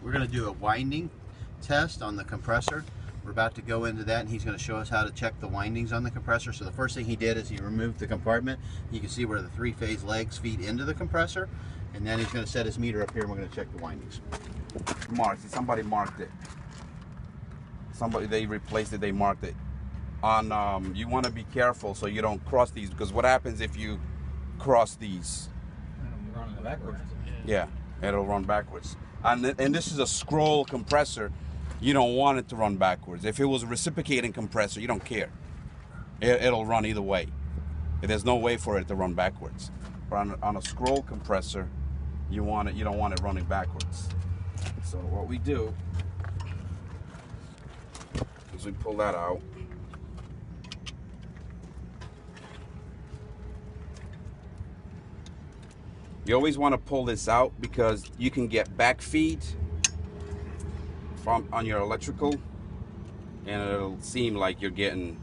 We're going to do a winding test on the compressor. We're about to go into that, and he's going to show us how to check the windings on the compressor. So the first thing he did is he removed the compartment. You can see where the three-phase legs feed into the compressor, and then he's going to set his meter up here, and we're going to check the windings. Marked. Somebody marked it. Somebody, they replaced it, they marked it. On you want to be careful so you don't cross these, because what happens if you cross these? Run backwards. Yeah, it'll run backwards. And this is a scroll compressor. You don't want it to run backwards. If it was a reciprocating compressor, you don't care. It'll run either way. There's no way for it to run backwards. But on a scroll compressor, you don't want it running backwards. So what we do is we pull that out. You always want to pull this out because you can get back feed from on your electrical, and it'll seem like you're getting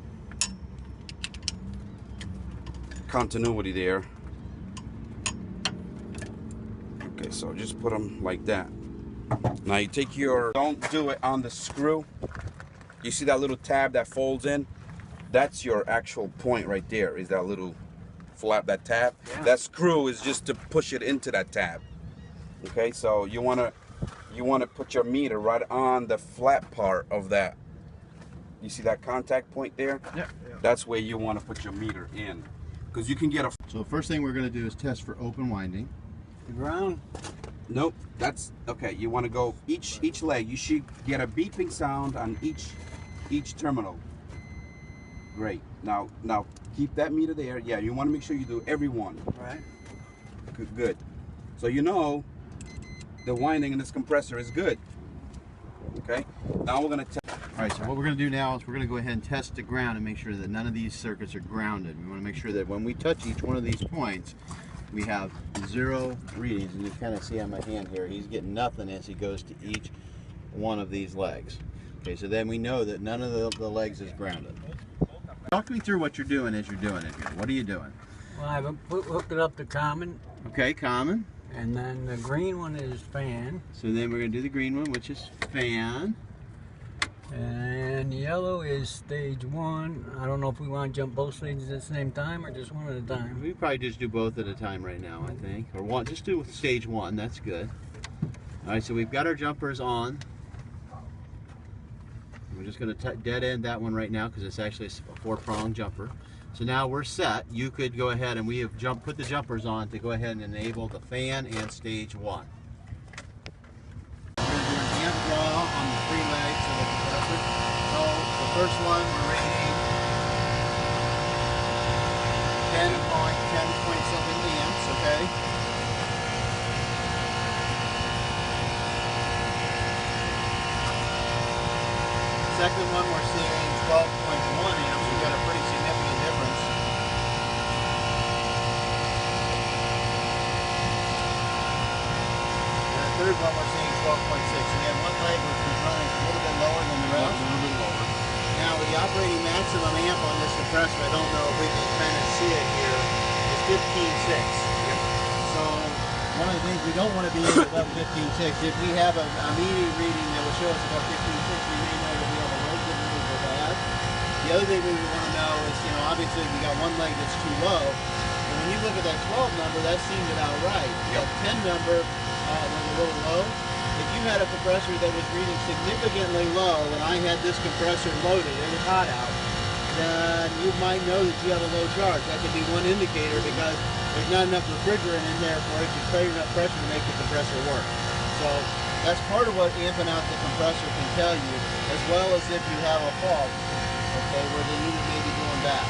continuity there. Okay, so just put them like that. Now you take your, don't do it on the screw. You see that little tab that folds in? That's your actual point right there, is that little flap, that tab. Yeah. That screw is just to push it into that tab. Okay, so you wanna put your meter right on the flat part of that. You see that contact point there? Yeah. That's where you want to put your meter in, because you can get a. So the first thing we're going to do is test for open winding. The ground? Nope. That's okay. You want to go each leg. You should get a beeping sound on each terminal. Great. Now keep that meter there. Yeah, you want to make sure you do every one. Right. Good. So you know the winding in this compressor is good. Okay. Now we're going to test. All right, so what we're going to do now is we're going to go ahead and test the ground and make sure that none of these circuits are grounded. We want to make sure that when we touch each one of these points, we have 0 readings. And you kind of see on my hand here, he's getting nothing as he goes to each one of these legs. Okay, so then we know that none of the legs is grounded. Talk me through what you're doing as you're doing it here. What are you doing? Well, I've hooked it up to common. Okay, common. And then the green one is fan. So then we're going to do the green one, which is fan. And yellow is stage 1. I don't know if we want to jump both stages at the same time or just one at a time. We probably just do both at a time right now, I think. Or one, just do stage 1, that's good. All right, so we've got our jumpers on. We're just going to dead end that one right now because it's actually a 4-prong jumper. So now we're set. You could go ahead and we have put the jumpers on to go ahead and enable the fan and stage 1. We're going to do an amp draw on the 3 legs of the compressor. So the first one we're rating 10.7 amps, okay? Second one we're seeing 12.1 amps. We've got a pretty significant difference. And the third one we're seeing 12.6. Again, one leg was running a little bit lower than the rest. A little bit lower. Now with the operating maximum amp on this compressor, I don't know if we can kind of see it here, is 15.6. Yep. So one of the things we don't want to be in above 15.6. If we have a meter reading that will show us above 15.6, we may know that we have a low signal or bad. The other thing we would want to know is, obviously we got one leg that's too low. And when you look at that 12 number, that seems about right. Yep. That 10 number was a little low. If you had a compressor that was reading significantly low, and I had this compressor loaded, it was hot out, then you might know that you have a low charge. That could be one indicator because there's not enough refrigerant in there for it to create enough pressure to make the compressor work. So that's part of what amping out the compressor can tell you, as well as if you have a fault, okay, where the unit may be going back.